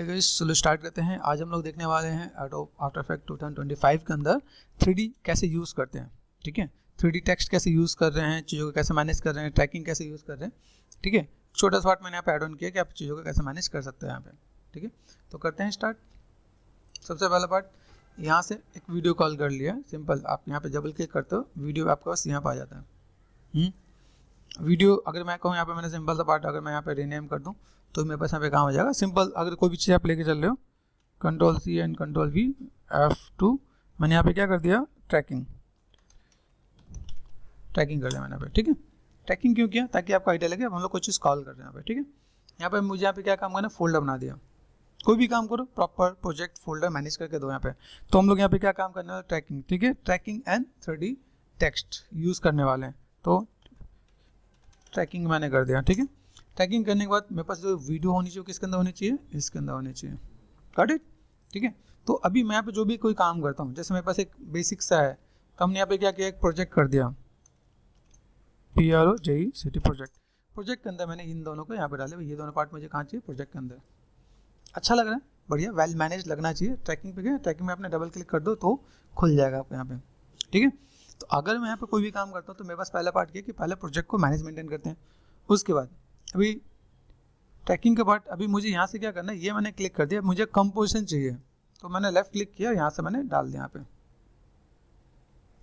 Guys चलो start करते हैं। आज हम लोग देखने वाले हैं आफ्टर इफेक्ट 2025 के अंदर 3D कैसे यूज़ करते हैं। ठीक है, 3D टेक्स्ट कैसे यूज़ कर रहे हैं, चीज़ों को कैसे मैनेज कर रहे हैं, ट्रैकिंग कैसे यूज़ कर रहे हैं। ठीक है, छोटा सा पार्ट मैंने यहाँ पे ऐड ऑन किया कि आप चीज़ों को कैसे मैनेज कर सकते हैं यहाँ पे। ठीक है, तो करते हैं स्टार्ट। सबसे पहला पार्ट, यहाँ से एक वीडियो कॉल कर लिया। सिंपल, आप यहाँ पे डबल क्लिक करते हो, वीडियो आपके पास यहाँ पर आ जाता है। वीडियो अगर मैं कहूँ यहाँ पे मैंने सिंपल सा पार्ट अगर मैं यहाँ पे रीनेम कर दूँ तो मेरे पास यहाँ पे काम हो जाएगा। सिंपल, अगर कोई भी चीज़ आप लेके चल रहे हो, Ctrl+C एंड Ctrl+V F2, मैंने यहाँ पे क्या कर दिया, ट्रैकिंग कर दिया मैंने यहाँ पे। ठीक है, ट्रैकिंग क्यों किया, ताकि आपको आइडिया लगे अब हम लोग कोई चीज़ कॉल कर रहे हैं यहाँ पे। ठीक है, यहाँ पे मुझे यहाँ पे क्या काम करना, फोल्डर बना दिया। कोई भी काम करो प्रॉपर प्रोजेक्ट फोल्डर मैनेज करके दो यहाँ पे। तो हम लोग यहाँ पे क्या काम करने वाले, ट्रैकिंग। ठीक है, trekking and 3D text use करने वाले हैं, तो ट्रैकिंग मैंने कर दिया। ठीक है, ट्रैकिंग करने के बाद मेरे पास जो वीडियो होनी चाहिए किसके अंदर होनी चाहिए, इसके अंदर होनी चाहिए। Got it. ठीक है, तो अभी मैं यहाँ पे जो भी कोई काम करता हूँ, जैसे मेरे पास एक बेसिक सा है, तो हमने यहाँ पे क्या किया, एक प्रोजेक्ट कर दिया, PROJECT प्रोजेक्ट के अंदर मैंने इन दोनों को यहाँ पे डाले। ये दोनों पार्ट मुझे कहाँ चाहिए, प्रोजेक्ट के अंदर। अच्छा लग रहा है, बढ़िया, वेल मैनेज लगना चाहिए। ट्रैकिंग पे गया, ट्रैकिंग में आपने डबल क्लिक कर दो तो खुल जाएगा आपको यहाँ पे। ठीक है, तो अगर मैं यहाँ पे कोई भी काम करता हूँ तो मेरे पास पहला पार्ट किया कि पहले प्रोजेक्ट को मैनेज मेंटेन करते हैं। उसके बाद अभी ट्रैकिंग के पार्ट, अभी मुझे यहाँ से क्या करना है, ये मैंने क्लिक कर दिया, मुझे कंपोजिशन चाहिए तो मैंने लेफ्ट क्लिक किया, यहाँ से मैंने डाल दिया यहाँ पे।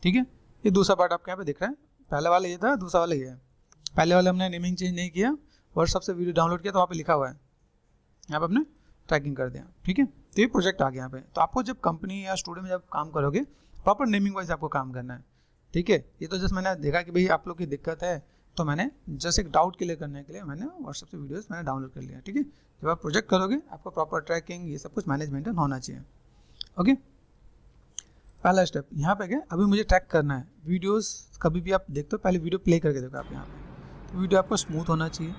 ठीक है, ये दूसरा पार्ट आपके यहाँ पे दिख रहा है। पहले वाला ये था, दूसरा वाला ये है। पहले वाले हमने नेमिंग चेंज नहीं किया, व्हाट्सएप से वीडियो डाउनलोड किया तो वहाँ पे लिखा हुआ है, यहाँ पे हमने ट्रैकिंग कर दिया। ठीक है, तो ये प्रोजेक्ट आ गया यहाँ पे। तो आपको जब कंपनी या स्टूडियो में जब काम करोगे, प्रॉपर नेमिंग वाइज आपको काम करना है। ठीक है, ये तो जस्ट मैंने देखा कि भाई आप लोग की दिक्कत है, तो मैंने जस्ट एक डाउट क्लियर करने के लिए मैंने व्हाट्सएप से वीडियोस मैंने डाउनलोड कर लिया। ठीक है, जब आप प्रोजेक्ट करोगे आपको प्रॉपर ट्रैकिंग ये सब कुछ मैनेजमेंट होना चाहिए। ओके, पहला स्टेप यहाँ पे क्या, अभी मुझे ट्रैक करना है। वीडियोस कभी भी आप देखते हो, पहले वीडियो प्ले करके देखो आप यहाँ पे, तो वीडियो आपको स्मूथ होना चाहिए,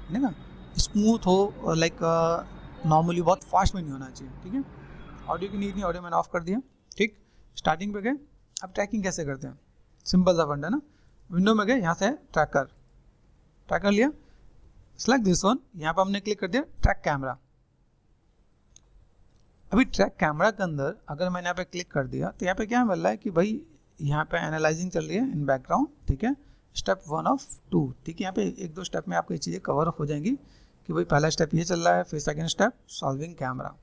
है ना, स्मूथ हो और लाइक नॉर्मली बहुत फास्ट में नहीं होना चाहिए। ठीक है, ऑडियो की नीड नहीं, ऑडियो मैंने ऑफ कर दिया। ठीक, स्टार्टिंग पे गए, अब ट्रैकिंग कैसे करते हैं, सिंपल सा फंड है ना। विंडो में गए, यहाँ से ट्रैकर लिया, सेलेक्ट दिस वन, यहाँ पर हमने क्लिक कर दिया ट्रैक कैमरा। अभी ट्रैक कैमरा के अंदर अगर मैंने यहाँ पे क्लिक कर दिया तो यहाँ पे क्या मिल रहा है कि भाई यहाँ पे एनालाइजिंग चल रही है इन बैकग्राउंड। ठीक है, स्टेप 1 of 2। ठीक है, यहाँ पे एक दो स्टेप में आपको ये चीज़ें कवर हो जाएंगी कि भाई पहला स्टेप ये चल रहा है, फिर सेकेंड स्टेप सॉल्विंग कैमरा।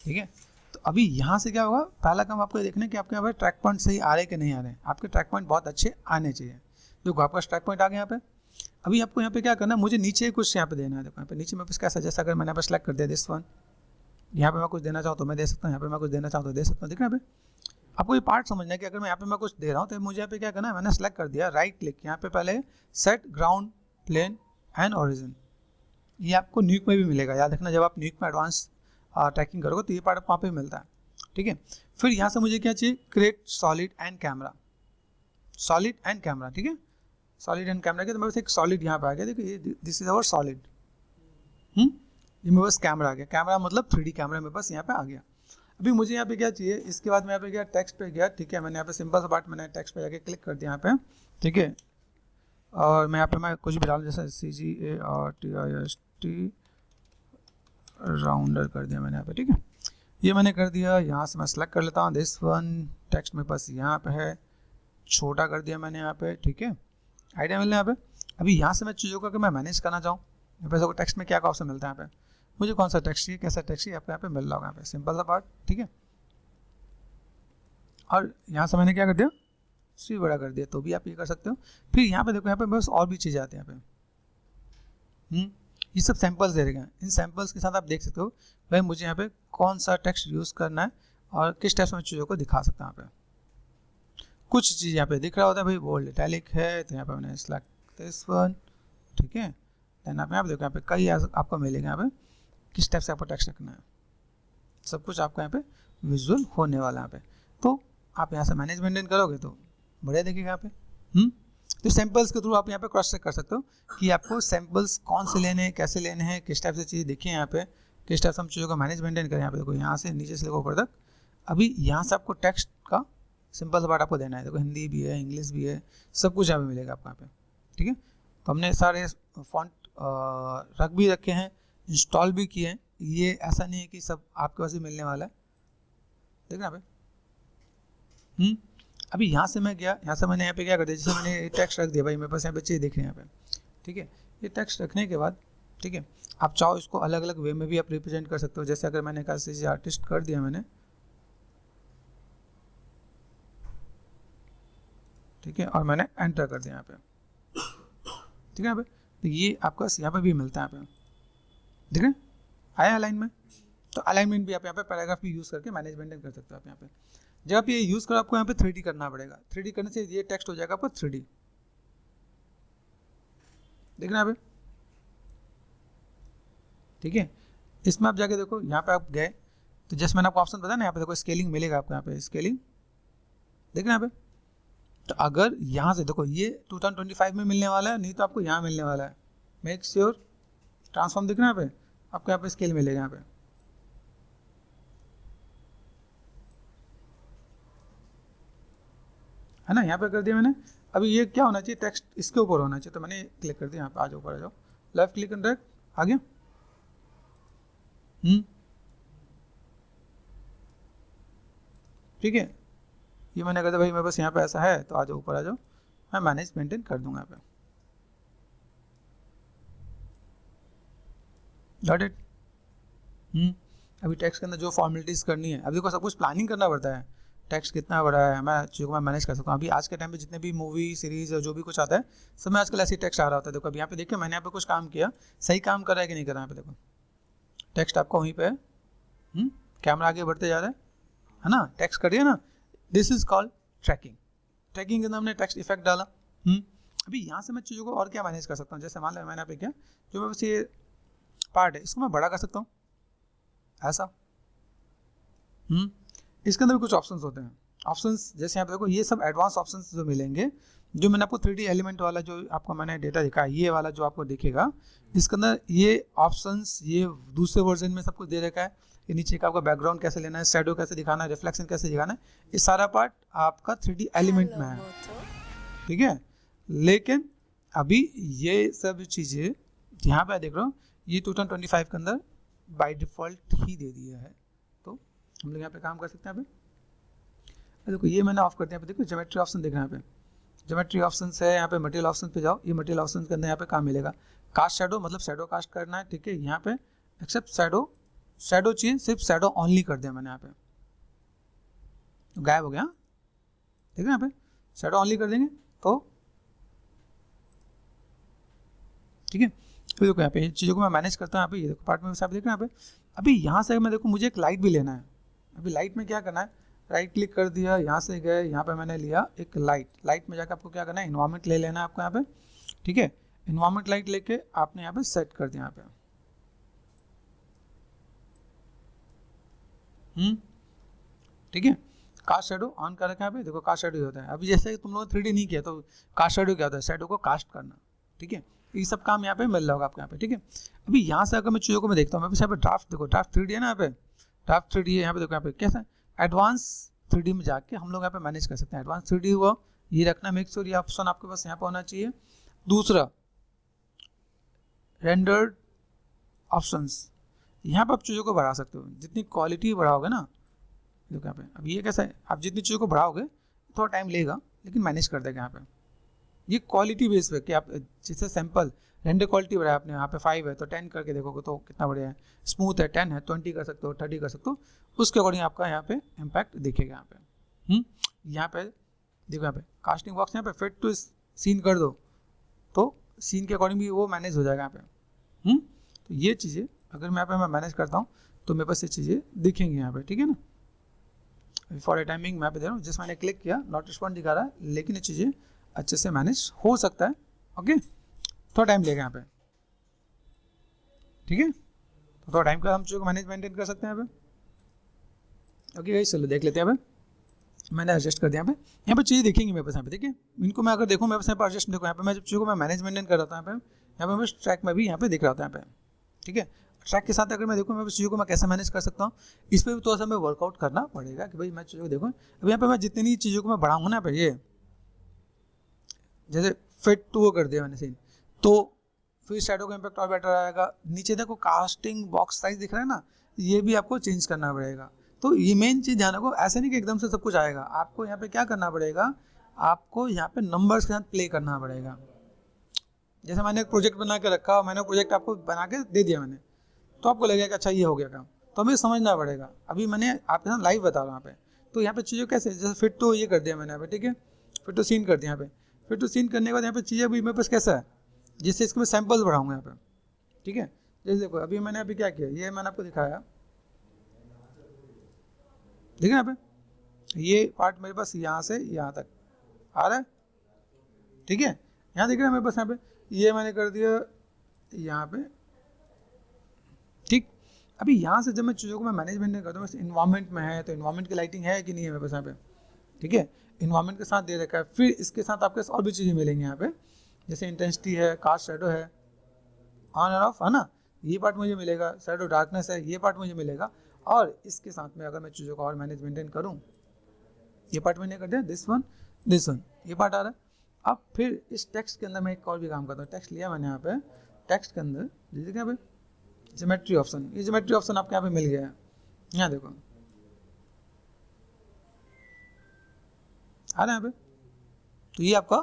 ठीक है, तो अभी यहाँ से क्या होगा, पहला काम आपको देखना है कि आपके यहाँ पे ट्रैक पॉइंट सही आ रहे हैं कि नहीं आ रहे हैं। आपके ट्रैक पॉइंट बहुत अच्छे आने चाहिए। देखो आपका ट्रैक पॉइंट आ गया यहाँ पे। अभी आपको यहाँ पे क्या करना है, मुझे नीचे कुछ यहाँ पे देना है। देखो यहाँ पे नीचे मेरे पास कैसा, जैसा अगर मैंने यहाँ पे सेलेक्ट कर दिया दिस वन, यहाँ पे मैं कुछ देना चाहूँ तो मैं दे सकता हूँ, यहाँ पे मैं कुछ देना चाहूँ तो दे सकता हूँ। देखना यहाँ पे आपको ये पार्ट समझना है कि अगर मैं यहाँ पे मैं कुछ दे रहा हूँ तो मुझे यहाँ पे क्या करना है, मैंने सेलेक्ट कर दिया, राइट क्लिक, यहाँ पे पहले set ground plane and origin. ये आपको न्यूक में भी मिलेगा, याद रखना, जब आप न्यूक में एडवांस ट्रैकिंग करोगे तो ये पार्ट वहाँ पे मिलता है। ठीक है, फिर यहाँ से मुझे क्या चाहिए, क्रिएट सॉलिड एंड कैमरा। ठीक है, सॉलिड एंड कैमरा के तो मेरे पास एक सॉलिड यहाँ पे आ गया। देखो ये दिस इज अवर सॉलिड। ये मेरे पास कैमरा आ गया। कैमरा मतलब 3D कैमरा मेरे पास यहाँ पे आ गया। अभी मुझे यहाँ पे क्या चाहिए, इसके बाद मैं यहाँ पे गया टेक्स्ट पे गया। ठीक है, मैंने यहाँ पे सिंपल सा पार्ट मैंने टेक्स्ट पे जाके क्लिक कर दिया यहाँ पे। ठीक है, और मैं यहाँ पे मैं कुछ भी डालूँ, जैसे CGARTIST राउंडर कर दिया मैंने यहाँ पे। ठीक है, ये मैंने कर दिया। यहाँ से मैं सेलेक्ट कर लेता हूँ दिस वन, टेक्स्ट मेरे पास यहाँ पे है, छोटा कर दिया मैंने यहाँ पे। ठीक है, आइडिया मिल रहा है यहाँ पे। अभी यहाँ से मैं चीज़ों को अगर मैं मैनेज करना चाहूँ, मेरे पास टेक्स्ट में क्या का ऑप्शन मिलता है यहाँ पे, मुझे कौन सा टेक्स्ट चाहिए, कैसा टेक्स्ट चाहिए, आपको यहाँ पे मिल रहा होगा यहाँ पे, सिंपल सा पार्ट। ठीक है, और यहाँ से मैंने क्या कर दिया, सी बड़ा कर दिया, तो भी आप ये कर सकते हो। फिर यहाँ पे देखो, यहाँ पे बस और भी चीज़ें आती हैं यहाँ पे। ये सब सैम्पल्स दे रहे हैं। इन सैम्पल्स के साथ आप देख सकते हो भाई मुझे यहाँ पे कौन सा टेक्स्ट यूज़ करना है और किस टाइप में चीज़ों को दिखा सकता हूँ यहाँ पे। कुछ चीज़ यहाँ पे दिख रहा होता है भाई, बोल्ड इटैलिक है, तो यहाँ पे मैंने सेलेक्ट दिस वन। ठीक है, देन आप यहाँ पे देखो, यहाँ पे कई आपको मिलेगा यहाँ पे किस टाइप से आपको टेक्स्ट रखना है, सब कुछ आपको यहाँ पे विजुअल होने वाला है यहाँ पे। तो आप यहाँ से मैनेज मेंटेन करोगे तो बढ़िया दिखेगा यहाँ पे। तो सैम्पल्स के थ्रू आप यहाँ पे क्रॉस चेक कर सकते हो कि आपको सैम्पल्स कौन से लेने हैं, कैसे लेने हैं, किस टाइप से चीज़ें देखिए यहाँ पे, किस टाइप से हम चीज़ों का मैनेज मेंटेन करें। यहाँ पे देखो, यहाँ से नीचे से लेकर ऊपर तक। अभी यहाँ से आपको टेक्स्ट का सिंपल सा पार्ट आपको देना है। देखो हिंदी भी है, इंग्लिश भी है, सब कुछ यहाँ पे मिलेगा आपको यहाँ पे। ठीक है, तो हमने सारे फॉन्ट रख भी रखे हैं, इंस्टॉल भी किए हैं, ये ऐसा नहीं है कि सब आपके पास ही मिलने वाला है, देख रहे हैं पे। अभी यहाँ से मैं गया, यहाँ से मैंने यहाँ पे क्या कर दिया, जैसे मैंने टेक्स्ट रख दिया भाई मेरे पास यहाँ पे चीज़ दिख रही है यहाँ पे, ठीक है। ये टेक्स्ट रखने के बाद, ठीक है, आप चाहो इसको अलग अलग वे में भी आप रिप्रेजेंट कर सकते हो। जैसे अगर मैंने कहा से आर्टिस्ट कर दिया मैंने, ठीक है, और मैंने एंटर कर दिया यहाँ पे, ठीक है यहाँ पे, तो ये आपका यहाँ पे भी मिलता है यहाँ पे, देख रहे हैं आया अलाइनमेंट। तो अलाइनमेंट भी आप यहाँ पे पैराग्राफ भी यूज़ करके मैनेजमेंट कर सकते हो आप यहाँ पे। जब आप ये यूज़ करो आपको यहाँ पे 3D करना पड़ेगा, 3D करने से ये टेक्स्ट हो जाएगा आपको 3D, देख रहे हैं यहाँ पे, ठीक है। इसमें आप जाके देखो, यहाँ पे आप गए तो जैसे मैंने आपको ऑप्शन बताया ना, यहाँ पे देखो स्केलिंग मिलेगा आपको, यहाँ पे स्केलिंग, देख रहे हैं यहाँ पे। तो अगर यहाँ से देखो ये 2025 में मिलने वाला है, नहीं तो आपको यहाँ मिलने वाला है, मेक श्योर ट्रांसफॉर्म, दिख रहा है यहाँ पे, आपको यहाँ पे स्केल मिलेगा यहाँ पे, है ना, यहाँ पे कर दिया मैंने। अभी ये क्या होना चाहिए, टेक्स्ट इसके ऊपर होना चाहिए, तो मैंने क्लिक कर दिया यहाँ पे, आ जाओ ऊपर आ जाओ, लेफ्ट क्लिक एंड ड्रैग, आ गया। ठीक है, ये मैंने कहा था भाई मेरे पास यहाँ पे ऐसा है, तो आ जाओ ऊपर आ जाओ, मैं मैनेज मेंटेन कर दूंगा यहाँ पे, गॉट इट। अभी टेक्स्ट के अंदर जो फॉर्मेलिटीज करनी है, अभी देखो सब कुछ प्लानिंग करना पड़ता है, टेक्स्ट कितना बड़ा है, मैं चीज़ों को मैं मैनेज कर सकता हूँ। अभी आज के टाइम पे जितने भी मूवी सीरीज जो भी कुछ आता है, सब में आजकल ऐसी टेक्स्ट आ रहा होता है। देखो अभी यहाँ पे देखिए, मैंने यहाँ पे कुछ काम किया, सही काम कर रहा है कि नहीं कर रहा है, यहाँ पे देखो टेक्स्ट आपका वहीं पे है, कैमरा आगे बढ़ते जा रहा है ना, टेक्स्ट करिए ना, this is called tracking. Tracking के अंदर हमने टेक्स्ट इफेक्ट डाला। अभी यहाँ से मैं चीज़ों को और क्या मैनेज कर सकता हूँ, जैसे मान लो मैंने यहाँ पे क्या, जो मेरे पास ये पार्ट है इसको मैं बड़ा कर सकता हूँ ऐसा। इसके अंदर भी कुछ ऑप्शंस होते हैं, ऑप्शंस जैसे यहाँ पे देखो, ये सब एडवांस ऑप्शंस जो मिलेंगे, जो मैंने आपको 3D एलिमेंट वाला जो आपको मैंने डेटा दिखाया, ये वाला जो आपको दिखेगा, इसके अंदर ये ऑप्शंस ये दूसरे वर्जन में सब कुछ दे रखा है। ये नीचे का आपका बैकग्राउंड कैसे लेना है, शैडो कैसे दिखाना है, रिफ्लेक्शन कैसे दिखाना है, ये सारा पार्ट आपका 3D एलिमेंट में है, ठीक है। लेकिन अभी ये सब चीज़ें यहाँ पे देख रहा हूँ, ये 2025 के अंदर बाय डिफ़ॉल्ट ही दे दिया है, तो हम लोग यहाँ पे काम कर सकते हैं। यहाँ पे देखो ये मैंने ऑफ कर दिया, यहाँ पे देखो ज्योमेट्री ऑप्शन दिख रहा है, यहाँ पे ज्योमेट्री ऑप्शन है, यहाँ पे मटेरियल ऑप्शन पे जाओ, ये मटेरियल ऑप्शन के अंदर यहाँ पे काम मिलेगा, कास्ट शैडो, मतलब शैडो कास्ट करना है, ठीक है। यहाँ पे एक्सेप्ट शैडो, शैडो चाहिए सिर्फ शैडो ऑनली कर दिया मैंने, यहाँ पे तो गायब हो गया, ठीक है। यहाँ पे शैडो ऑनली कर देंगे तो ठीक है। फिर देखो यहाँ पे चीज़ों को मैं मैनेज करता हूँ, यहाँ पे ये देखो पार्ट में आप देख रहे हैं यहाँ पे। अभी यहाँ से मैं देखो मुझे एक लाइट भी लेना है, अभी लाइट में क्या करना है, राइट क्लिक कर दिया, यहाँ से गए, यहाँ पे मैंने लिया एक लाइट, लाइट में जाकर आपको क्या करना है, इन्वायरमेंट ले लेना है आपको यहाँ पे, ठीक है। इन्वायरमेंट लाइट लेके आपने यहाँ पे सेट कर दिया यहाँ पे, ठीक है। कास्ट शैडो ऑन कर रखा है यहाँ पे, देखो कास्ट शैडो होता है। अभी जैसे तुम लोगों ने 3D नहीं किया तो कास्ट शैडो क्या होता है, शैडो को कास्ट करना, ठीक है। ये सब काम यहाँ पे मिल रहा होगा आपको यहाँ पे, ठीक है। अभी यहाँ से अगर मैं चीज़ों को मैं देखता हूँ, मैं यहाँ पे ड्राफ्ट, देखो ड्राफ्ट 3D है ना, यहाँ पे ड्राफ्ट 3D है, यहाँ पे देखो यहाँ पे कैसा एडवांस 3D में जाके हम लोग यहाँ पे मैनेज कर सकते हैं। एडवांस 3D हुआ, ये रखना, मेक श्योर ये ऑप्शन आपके पास यहाँ पे होना चाहिए। दूसरा रेंडर्ड ऑप्शंस, यहाँ पे आप चीज़ों को बढ़ा सकते हो, जितनी क्वालिटी बढ़ाओगे ना, देखो यहाँ पे अब ये कैसा है, आप जितनी चीज़ों को बढ़ाओगे थोड़ा टाइम लेगा, लेकिन मैनेज कर देगा यहाँ पे। ये क्वालिटी बेस पे कि आप जैसे सैंपल रेंडर क्वालिटी बढ़ाया आपने, यहाँ पे 5 है तो 10 करके देखोगे तो कितना बढ़िया है, स्मूथ है 10 है 20 कर सकते हो, 30 कर सकते हो, उसके अकॉर्डिंग आपका यहाँ पे इम्पैक्ट दिखेगा यहाँ पे। यहाँ पे देखो, यहाँ पे कास्टिंग बॉक्स यहाँ पे फिट टू सीन कर दो तो सीन के अकॉर्डिंग भी वो मैनेज हो जाएगा यहाँ पे। तो ये चीज़ें अगर मैं यहाँ पे मैं मैनेज करता हूँ तो मेरे पास ये चीज़ें दिखेंगी यहाँ पे, ठीक है ना। फॉर ए टाइमिंग मैं पे दे रहा हूँ, जिस मैंने क्लिक किया नॉट रिस्पॉन्ड दिखा रहा है, लेकिन ये चीज़ें अच्छे से मैनेज हो सकता है, ओके। थोड़ा टाइम लेगा यहाँ पे, ठीक है। तो थोड़ा टाइम का हम चीज़ों को मैनेज मेंटेन कर सकते हैं यहाँ पे, ओके गाइस। चलो देख लेते हैं यहाँ पे, मैंने एडजस्ट कर दिया यहाँ पे चीज़ें देखेंगे मेरे पास यहाँ पे, ठीक है। इनको मैं अगर देखूँ मेरे पास यहाँ पर एडजस्ट देखो, यहाँ पे मैं जब चीज़ों को मैं मैनेज मेंटेन कर रहा था यहाँ पे मैं ट्रैक में भी यहाँ पे दिख रहा था यहाँ पे, ठीक है। ट्रैक के साथ अगर मैं देखूँ मैं चीज़ों को मैं कैसे मैनेज कर सकता हूँ, इस पर भी थोड़ा सा मैं वर्कआउट करना पड़ेगा कि भाई मैं चीज़ों को देखूँ। अब यहाँ पे मैं जितनी चीज़ों को मैं बढ़ाऊँगा ना, ये जैसे फिट टू वो कर दिया मैंने सीन, तो फिर शेडो का इम्पैक्ट और बेटर आएगा। नीचे देखो कास्टिंग बॉक्स साइज दिख रहा है ना, ये भी आपको चेंज करना पड़ेगा। तो ये मेन चीज़ ध्यान रखो, ऐसे नहीं कि एकदम से सब कुछ आएगा। आपको यहाँ पे क्या करना पड़ेगा, आपको यहाँ पे नंबर्स के साथ प्ले करना पड़ेगा। जैसे मैंने एक प्रोजेक्ट बना के रखा, मैंने प्रोजेक्ट आपको बना के दे दिया मैंने, तो आपको लगेगा कि अच्छा ये हो गया काम, तो हमें समझना पड़ेगा। अभी मैंने आपके साथ लाइव बता रहा हूँ यहाँ पे, तो यहाँ पे चीज़ें कैसे, जैसे फिट टू ये कर दिया मैंने यहाँ पे, ठीक है, फिट टू सीन कर दिया यहाँ पे। फिट टू सीन करने के बाद यहाँ पे चीज़ें अभी मेरे पास कैसा है, जिससे इसके मैं सैम्पल्स बढ़ाऊँगा यहाँ पे, ठीक है। जैसे देखो अभी मैंने अभी क्या किया, ये मैंने आपको दिखाया, ठीक है यहाँ पे, ये पार्ट मेरे पास यहाँ से यहाँ तक आ रहा है, ठीक है। यहाँ दिख रहा है मेरे पास, यहाँ पे ये मैंने कर दिया यहाँ पे, ठीक। अभी यहाँ से जब मैं चीज़ों को मैं मैनेजमेंट करता हूँ, इन्वायरमेंट में है तो इन्वायरमेंट की लाइटिंग है कि नहीं है मेरे पास यहाँ पे, ठीक है, इन्वायरमेंट के साथ दे रखा है। फिर इसके साथ आपके और भी चीज़ें मिलेंगी यहाँ पे, जैसे इंटेंसिटी है, कास्ट शेडो है, ऑन एंड ऑफ है ना, ये पार्ट मुझे मिलेगा, शेडो डार्कनेस है, ये पार्ट मुझे मिलेगा। और इसके साथ में अगर मैं चीज़ों को और मैनेज मेंटेन करूँ, ये पार्ट मैंने कर दिया, दिस वन ये पार्ट आ रहा है। अब फिर इस टेक्स्ट के अंदर मैं एक और भी काम करता हूँ। टेक्स्ट लिया मैंने यहाँ पे, टेक्स्ट के अंदर जैसे यहाँ पे ज्योमेट्री ऑप्शन, ये ज्योमेट्री ऑप्शन आपके यहाँ पे मिल गया है, यहाँ देखो आ रहा है यहाँ पे, तो ये आपका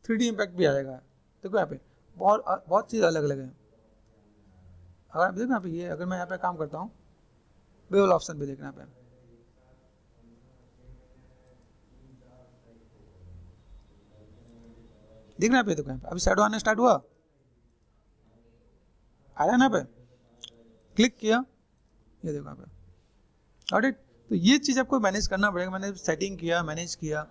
3D इम्पैक्ट भी आएगा। देखो यहाँ पे बहुत चीज़ अलग अलग है। अगर आप देखो यहाँ पे, ये अगर मैं यहाँ पे काम करता हूँ, बेवल ऑप्शन भी देखना यहाँ पे, देखना यहाँ पे, देखो यहाँ पे अभी शैडो आना स्टार्ट हुआ, आ रहा है ना पे, क्लिक किया, ये देखो यहाँ पे, ऑडिट। तो ये चीज़ आपको मैनेज करना पड़ेगा। मैंने सेटिंग किया, मैनेज किया,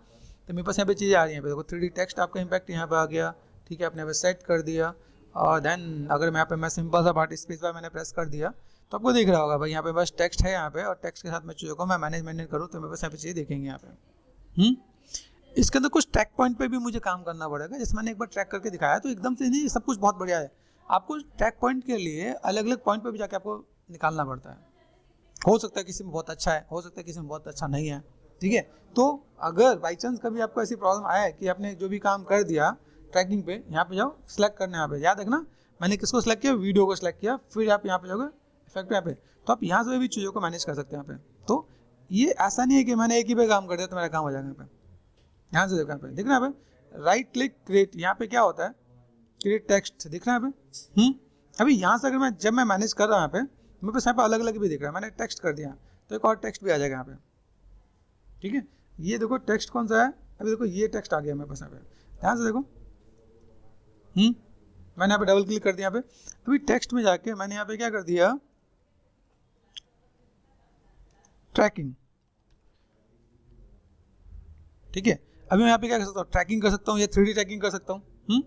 तो मेरे पास यहाँ पे चीज़ें आ रही हैं। देखो 3D टेक्स्ट आपका इम्पैक्ट यहाँ पे आ गया, ठीक है, आपने यहाँ पे सेट कर दिया। और देन अगर मैं यहाँ पे मैं सिंपल सा पार्ट स्पेस बार मैंने प्रेस कर दिया, तो आपको दिख रहा होगा भाई यहाँ पे बस टेक्स्ट है यहाँ पे, और टेक्स्ट के साथ मैं चीज़ों को मैं मैनेजमेंट करूँ तो मेरे पास यहाँ पे चीज़ें दिखेंगे यहाँ पे। इसके अंदर कुछ ट्रैक पॉइंट पे भी मुझे काम करना पड़ेगा। जैसे मैंने एक बार ट्रैक करके दिखाया, तो एकदम से नहीं सब कुछ बहुत बढ़िया है, आपको ट्रैक पॉइंट के लिए अलग अलग पॉइंट पे भी जाके आपको निकालना पड़ता है। हो सकता है किसी में बहुत अच्छा है, हो सकता है किसी में बहुत अच्छा नहीं है, ठीक है। तो अगर बाई चांस कभी आपको ऐसी प्रॉब्लम आया है कि आपने जो भी काम कर दिया ट्रैकिंग पे, यहाँ पे जाओ, सिलेक्ट करने, यहाँ पे याद रखना मैंने किसको सिलेक्ट किया, वीडियो को सिलेक्ट किया, फिर आप यहाँ पे जाओगे इफेक्ट यहाँ पे, तो आप यहाँ से भी चीज़ों को मैनेज कर सकते हैं यहाँ पे। तो ये ऐसा नहीं है कि मैंने एक ही पे काम कर दिया तो मेरा काम हो जाएगा। यहाँ पे यहाँ से देखो, यहाँ पे दिख रहा है यहाँ पे राइट क्लिक क्रिएट, यहाँ पे क्या होता है क्रिएट टेक्स्ट, दिख रहा है यहाँ पे। अभी यहाँ से अगर मैं जब मैं मैनेज कर रहा हूँ यहाँ पे, मेरे पास यहाँ पे अलग अलग भी दिख रहा है, मैंने टेक्स्ट कर दिया तो एक और टेक्स्ट भी आ जाएगा यहाँ पे, ठीक है। ये देखो टेक्स्ट कौन सा है, अभी देखो ये टेक्स्ट आ गया मेरे पास यहाँ पे, ध्यान से देखो। मैंने यहाँ पे डबल क्लिक कर दिया यहाँ पे, अभी टेक्स्ट में जाके मैंने यहाँ पे क्या कर दिया, ट्रैकिंग, ठीक है। अभी मैं यहाँ पे क्या कर सकता हूँ, ट्रैकिंग कर सकता हूँ या 3D ट्रैकिंग कर सकता हूँ।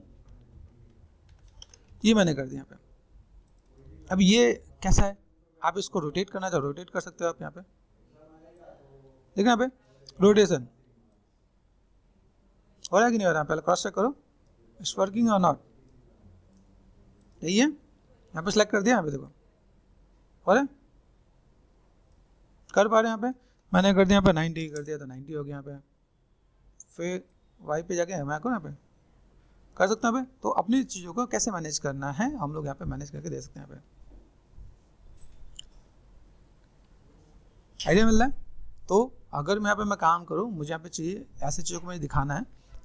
ये मैंने कर दिया यहाँ पे। अब ये कैसा है, आप इसको रोटेट करना चाहो रोटेट कर सकते हो आप यहाँ पे, देखना यहाँ पे रोटेशन हो रहा है कि नहीं हो रहा है, पहले क्रॉस चेक करो इट्स वर्किंग और नॉट, यही है। यहाँ पे सेलेक्ट कर दिया, यहाँ पे देखो हो रहा है, कर पा रहे हैं यहाँ पे। मैंने कर दिया यहाँ पे 90 कर दिया तो 90 हो गया यहाँ पे। फिर वाई पे जाके मैं यहाँ पे कर सकता हूँ यहाँ पे। तो अपनी चीज़ों को कैसे मैनेज करना है हम लोग यहाँ पे मैनेज करके दे सकते हैं यहाँ पे, आइडिया मिल रहा है। तो अगर मैं यहाँ पे मैं काम करूँ, मुझे यहाँ पे चाहिए ऐसी चीज़ों को मुझे दिखाना है,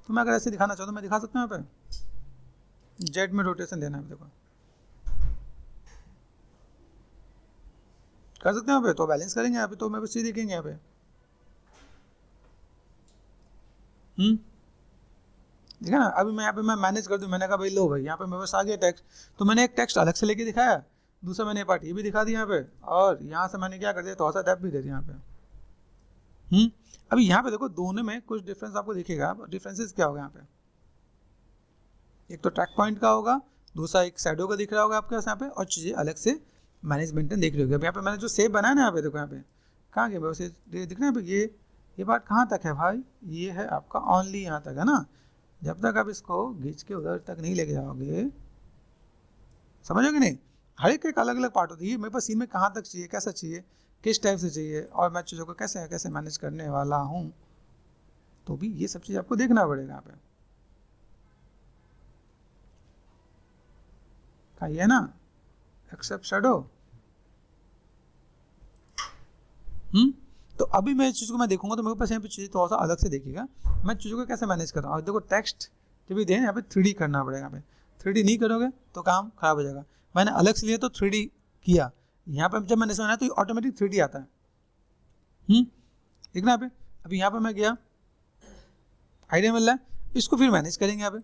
तो मैं अगर ऐसे दिखाना चाहता हूँ मैं दिखा सकता हूँ यहाँ पे। जेड में रोटेशन देना है, देखो कर सकते हैं यहाँ पे। तो बैलेंस करेंगे यहाँ पे, तो मैं चीज़ देखेंगे यहाँ पे। देखा ना, अभी मैं यहाँ पे मैं मैनेज कर दूँ, मैंने कहा भाई लो भाई यहाँ पे मेरे पास आ गया टेक्स्ट, तो मैंने एक टेक्स्ट अलग से लेके दिखाया, दूसरा मैंने पार्ट ये भी दिखा दिया यहाँ पे, और यहाँ से मैंने क्या कर दिया थोड़ा सा टैप भी दे दिया यहाँ पे। अभी यहाँ पे देखो दोनों में कुछ डिफरेंस आपको दिखेगा। डिफरेंसेस क्या होगा यहाँ पे, एक तो ट्रैक पॉइंट का होगा, दूसरा एक शैडो का दिख रहा होगा आपके पास यहाँ पे, और चीज़ें अलग से मैनेजमेंट देख रही होगी। अब यहाँ पे मैंने जो सेव बनाया ना यहाँ पे, देखो यहाँ पे कहाँ गया वैसे दिख रहा है ये बात कहाँ तक है भाई, ये है आपका ओनली यहाँ तक है ना। जब तक आप इसको खींच के उधर तक नहीं लेके जाओगे, समझोगे नहीं, हर एक अलग अलग पार्ट होती है। मेरे पास सीन में कहाँ तक चाहिए, कैसा चाहिए, किस टाइप से चाहिए, और मैं चीज़ों को कैसे कैसे मैनेज करने वाला हूँ, तो भी ये सब चीज़ आपको देखना पड़ेगा यहाँ पे। कहा ये ना एक्सेप्ट शैडो। तो अभी मैं इस चीज़ को मैं देखूंगा तो मेरे पास यहाँ पे चीज़ें थोड़ा सा अलग से देखिएगा, मैं चीज़ों को कैसे मैनेज कर रहा हूँ। और देखो टेक्स्ट जब भी दें यहाँ पे 3D करना पड़ेगा, यहाँ पे 3D नहीं करोगे तो काम खराब हो जाएगा। मैंने अलग से लिया तो 3D किया, यहाँ पे जब मैंने समझा तो ऑटोमेटिक 3D आता है। ठीक ना यहाँ पे। अभी यहाँ पे मैं गया, आइडिया मिल रहा है, इसको फिर मैनेज करेंगे यहाँ पे।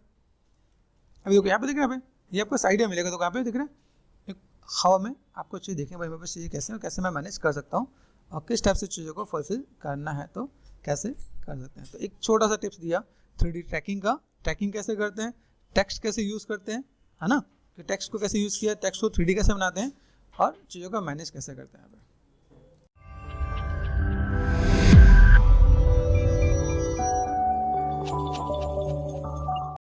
अभी देखो यहाँ पे दिख रहा है, ये आपको आइडिया मिलेगा तो कहाँ पे दिख रहा है, एक हवा में आपको चीज़ देखें भाई मेरे पास चीज़ें कैसे हैं, कैसे मैं मैनेज कर सकता हूँ और किस टाइप से चीज़ों को फुलफिल करना है तो कैसे कर सकते हैं। तो एक छोटा सा टिप्स दिया 3D ट्रैकिंग का, ट्रैकिंग कैसे करते हैं, टेक्स्ट कैसे यूज़ करते हैं, है ना, कि टेक्स्ट को कैसे यूज़ किया, टेक्स्ट को 3D कैसे बनाते हैं और चीज़ों का मैनेज कैसे करते हैं।